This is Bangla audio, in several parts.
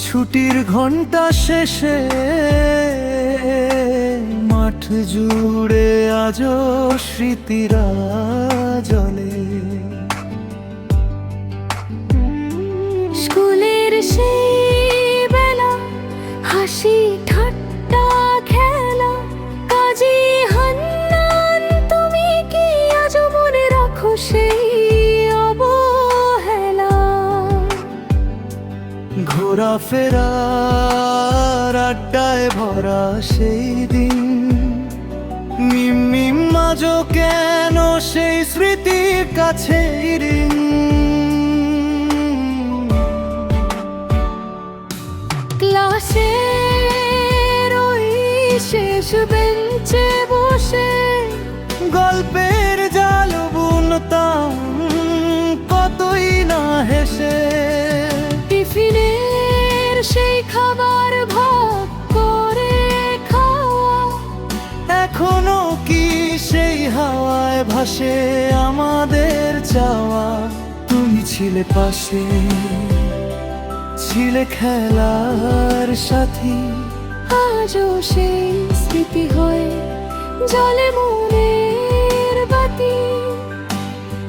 ছুটির ঘন্টা শেষে মাঠ জুড়ে আজও স্মৃতিরা জ্বলে। স্কুলের সেই বেলা, হাসি ঠাট্টা খেলা, কাজী হান্নান তুমি কি আজও মনে রাখো সেই অবহেলা? ঘোরাফেরার আড্ডায় ভরা সেই দিন, মিম আজও কেন সেই স্মৃতির কাছে ঋণ? ক্লাসের ওই শেষ বেঞ্চে বসে গল্পের জাল বুনতাম কতই না হেসে। টিফিনের সেই খাবার ভাগ করে খাওয়া, এখনো কি সেই হাওয়ায় ভাসে আমাদের চাওয়া? তুমি ছিলে পাশে, ছিলে খেলার সাথী, আজও সেই স্মৃতি হয়ে জলে মনের বাতি।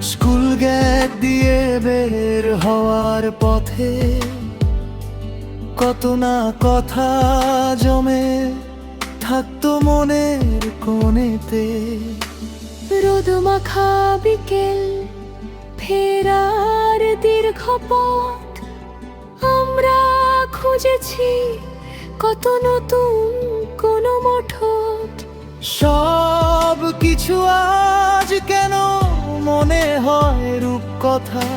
স্কুল গেট দিয়ে বের হওয়ার পথে কত না কথা জমে থাকতো মনের কোণেতে। রোদ মাখা বিকেল, ফেরার দীর্ঘ পথ, আমরা খুঁজেছি কত নতুন কোন মঠত। সব কিছু আজ কেন মনে হয় রূপকথা?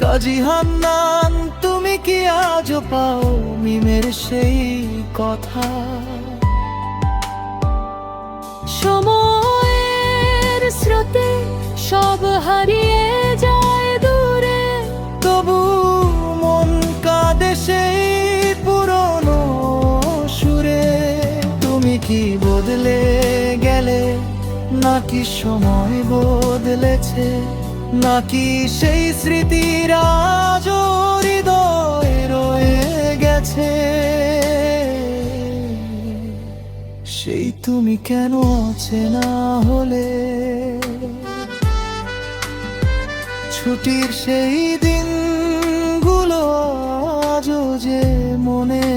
কাজী হান্নান তুমি কি আজও পাও মিমের সেই কথা? সময়ের স্রোতে সব হারিয়ে যায় দূরে, তবু মন কাঁদে সেই পুরনো সুরে। তুমি কি বদলে গেলে, নাকি সময় বদলেছে, নাকি সেই স্মৃতির আজও হৃদয়ে রয়ে গেছে? সেই তুমি কেন অচেনা হলে? ছুটির সেই দিনগুলো আজও যে মনে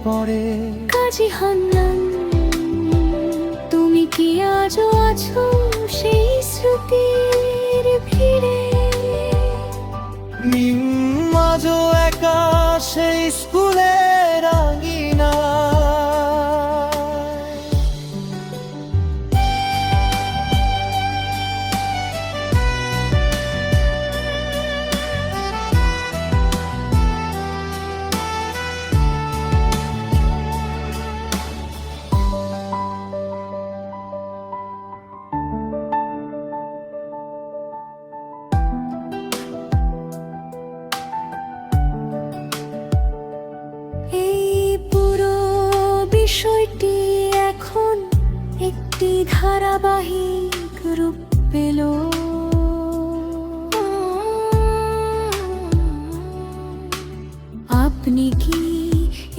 পড়ে। কাজী হান্নান তুমি কি আজও আছো সেই স্মৃতির ভিড়ে? মিম আজও একা সেই স্কুলের আঙিনা। বিষয়টি এখন একটি ধারাবাহিক রূপ পেল। আপনি কি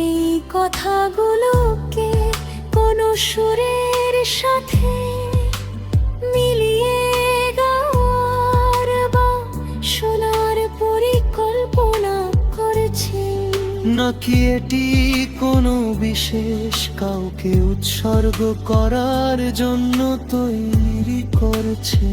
এই কথাগুলোকে কোনো সুরের সাথে মিলিয়ে গাওয়ার বা শোনার পরিকল্পনা করেছেন? নাকি এটি কোনো বিশেষ কাউকে উৎসর্গ করার জন্য তৈরি করছে?